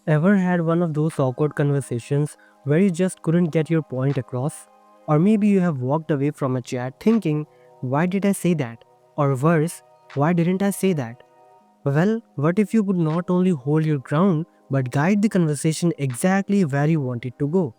Ever had one of those awkward conversations where you just couldn't get your point across? Or maybe you have walked away from a chat thinking, why did I say that? Or worse, why didn't I say that? Well, what if you could not only hold your ground but guide the conversation exactly where you want it to go?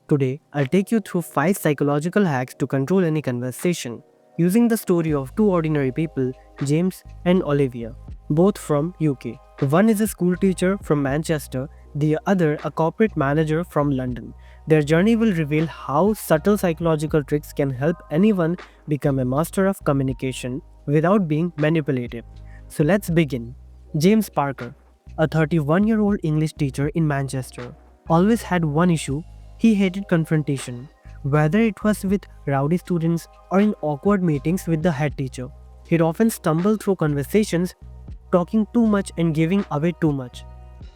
Today, I'll take you through 5 psychological hacks to control any conversation, using the story of two ordinary people, James and Olivia, both from UK. One is a school teacher from Manchester, the other a corporate manager from London. Their journey will reveal how subtle psychological tricks can help anyone become a master of communication without being manipulative. So let's begin. James Parker, a 31-year-old English teacher in Manchester, always had one issue: he hated confrontation, whether it was with rowdy students or in awkward meetings with the head teacher. He'd often stumble through conversations, talking too much and giving away too much.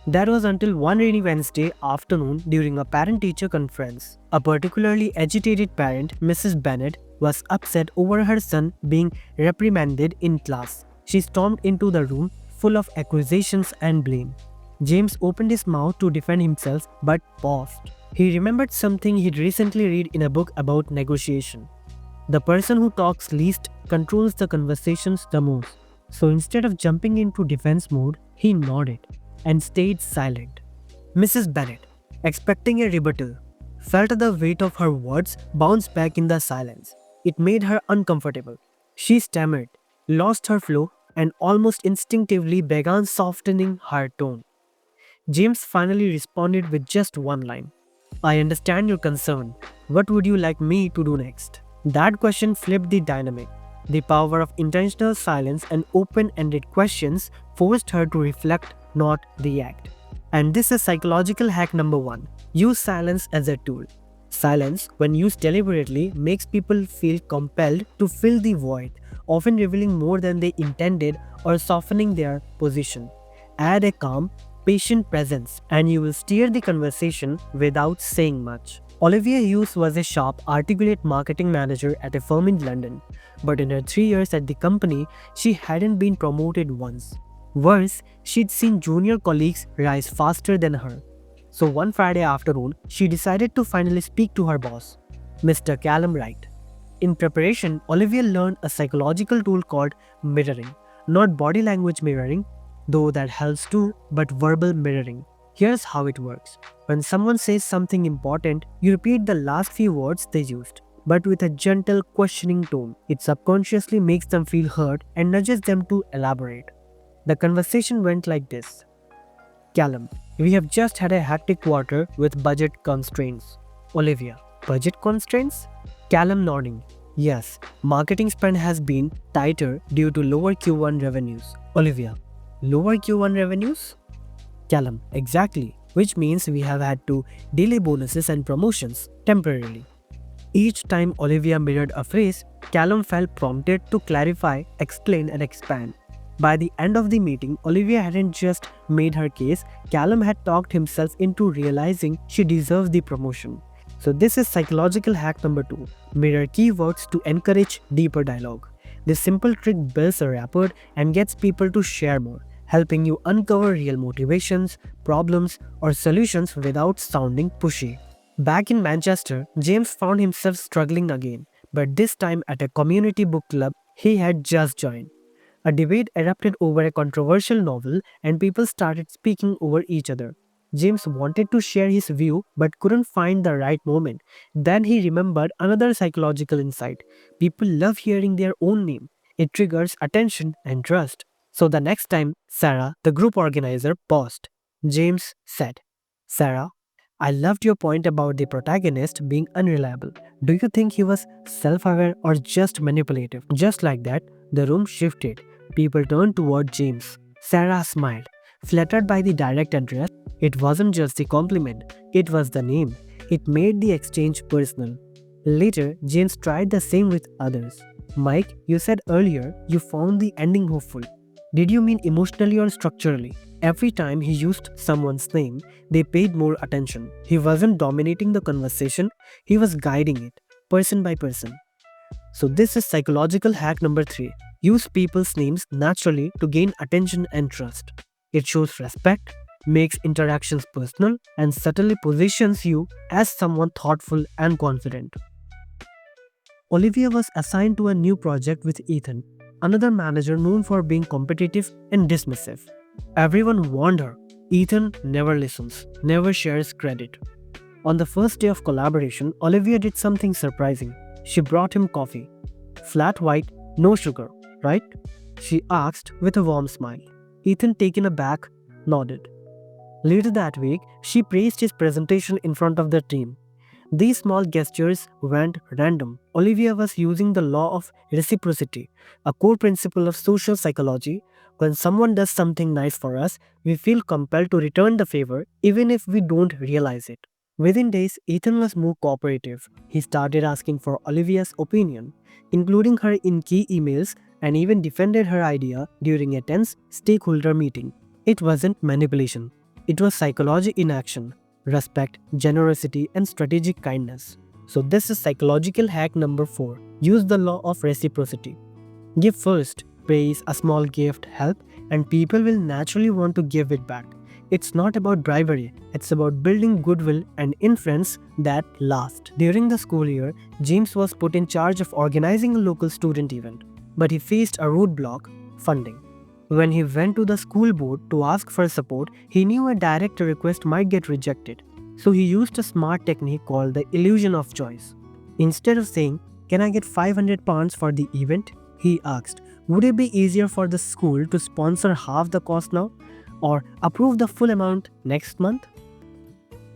That was until one rainy Wednesday afternoon during a parent-teacher conference. A particularly agitated parent, Mrs. Bennet, was upset over her son being reprimanded in class. She stormed into the room, full of accusations and blame. James opened his mouth to defend himself but paused. He remembered something he'd recently read in a book about negotiation. The person who talks least controls the conversations the most. So instead of jumping into defense mode, he nodded and stayed silent. Mrs. Bennet, expecting a rebuttal, felt the weight of her words bounce back in the silence. It made her uncomfortable. She stammered, lost her flow, and almost instinctively began softening her tone. James finally responded with just one line. I understand your concern. What would you like me to do next? That question flipped the dynamic. The power of intentional silence and open-ended questions forced her to reflect, not react. And this is psychological hack number 1. Use silence as a tool. Silence, when used deliberately, makes people feel compelled to fill the void, often revealing more than they intended or softening their position. Add a calm, patient presence, and you will steer the conversation without saying much. Olivia Hughes was a sharp, articulate marketing manager at a firm in London, but in her 3 years at the company, she hadn't been promoted once. Worse, she'd seen junior colleagues rise faster than her. So one Friday afternoon, she decided to finally speak to her boss, Mr. Callum Wright. In preparation, Olivia learned a psychological tool called mirroring. Not body language mirroring, though that helps too, but verbal mirroring. Here's how it works. When someone says something important, you repeat the last few words they used, but with a gentle, questioning tone. It subconsciously makes them feel heard and nudges them to elaborate. The conversation went like this. Callum, we have just had a hectic quarter with budget constraints. Olivia, budget constraints? Callum nodding. Yes, marketing spend has been tighter due to lower Q1 revenues. Olivia, lower Q1 revenues? Callum, exactly, which means we have had to delay bonuses and promotions temporarily. Each time Olivia mirrored a phrase, Callum felt prompted to clarify, explain, and expand. By the end of the meeting, Olivia hadn't just made her case, Callum had talked himself into realizing she deserves the promotion. So this is psychological hack number 2. Mirror keywords to encourage deeper dialogue. This simple trick builds a rapport and gets people to share more, helping you uncover real motivations, problems, or solutions without sounding pushy. Back in Manchester, James found himself struggling again, but this time at a community book club he had just joined. A debate erupted over a controversial novel and people started speaking over each other. James wanted to share his view but couldn't find the right moment. Then he remembered another psychological insight. People love hearing their own name. It triggers attention and trust. So the next time Sarah, the group organizer, paused, James said, Sarah, I loved your point about the protagonist being unreliable. Do you think he was self-aware or just manipulative? Just like that, the room shifted. People turned toward James. Sarah smiled, flattered by the direct address. It wasn't just the compliment, it was the name. It made the exchange personal. Later, James tried the same with others. Mike, you said earlier you found the ending hopeful. Did you mean emotionally or structurally? Every time he used someone's name, they paid more attention. He wasn't dominating the conversation, he was guiding it, person by person. So this is psychological hack number 3. Use people's names naturally to gain attention and trust. It shows respect, makes interactions personal, and subtly positions you as someone thoughtful and confident. Olivia was assigned to a new project with Ethan, another manager known for being competitive and dismissive. Everyone warned her. Ethan never listens, never shares credit. On the first day of collaboration, Olivia did something surprising. She brought him coffee. Flat white, no sugar, right? She asked with a warm smile. Ethan, taken aback, nodded. Later that week, she praised his presentation in front of the team. These small gestures weren't random. Olivia was using the law of reciprocity, a core principle of social psychology. When someone does something nice for us, we feel compelled to return the favor even if we don't realize it. Within days, Ethan was more cooperative. He started asking for Olivia's opinion, including her in key emails, and even defended her idea during a tense stakeholder meeting. It wasn't manipulation, it was psychology in action: respect, generosity, and strategic kindness. So, this is psychological hack number 4. Use the law of reciprocity. Give first, praise, a small gift, help, and people will naturally want to give it back. It's not about bribery, it's about building goodwill and influence that last. During the school year, James was put in charge of organizing a local student event, but he faced a roadblock: funding. When he went to the school board to ask for support, he knew a direct request might get rejected. So he used a smart technique called the illusion of choice. Instead of saying, "Can I get £500 for the event?" he asked, "Would it be easier for the school to sponsor half the cost now, or approve the full amount next month?"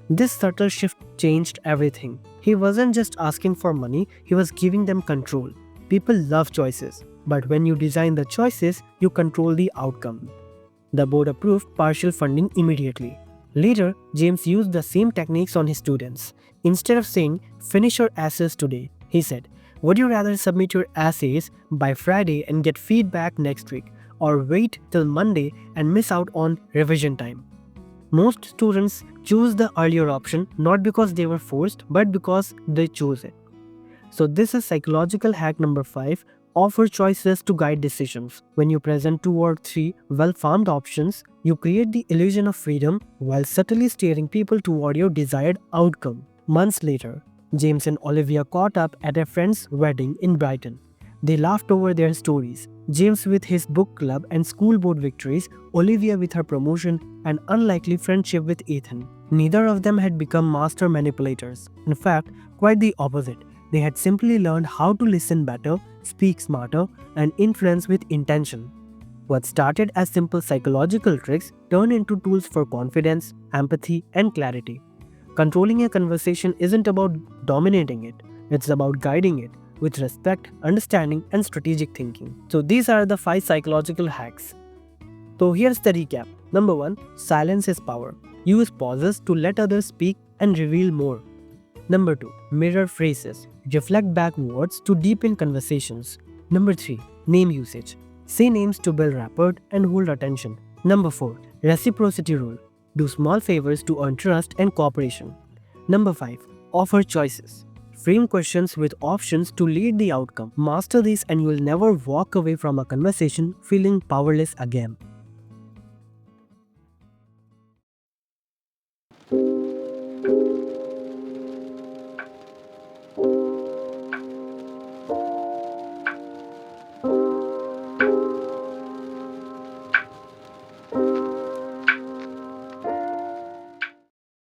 This subtle shift changed everything. He wasn't just asking for money, he was giving them control. People love choices, but when you design the choices, you control the outcome. The board approved partial funding immediately. Later, James used the same techniques on his students. Instead of saying, "Finish your essays today," he said, "Would you rather submit your essays by Friday and get feedback next week, or wait till Monday and miss out on revision time?" Most students choose the earlier option not because they were forced, but because they chose it. So this is psychological hack number 5. Offer choices to guide decisions. When you present 2 or 3 well-formed options, you create the illusion of freedom while subtly steering people toward your desired outcome. Months later, James and Olivia caught up at a friend's wedding in Brighton. They laughed over their stories. James with his book club and school board victories, Olivia with her promotion and unlikely friendship with Ethan. Neither of them had become master manipulators. In fact, quite the opposite. They had simply learned how to listen better, speak smarter, and influence with intention. What started as simple psychological tricks turned into tools for confidence, empathy, and clarity. Controlling a conversation isn't about dominating it, it's about guiding it with respect, understanding, and strategic thinking. So these are the 5 psychological hacks. So here's the recap. Number 1, silence is power. Use pauses to let others speak and reveal more. Number 2, mirror phrases. Reflect back words to deepen conversations. Number 3, name usage. Say names to build rapport and hold attention. Number 4, reciprocity rule. Do small favors to earn trust and cooperation. Number 5, offer choices. Frame questions with options to lead the outcome. Master this and you will never walk away from a conversation feeling powerless again.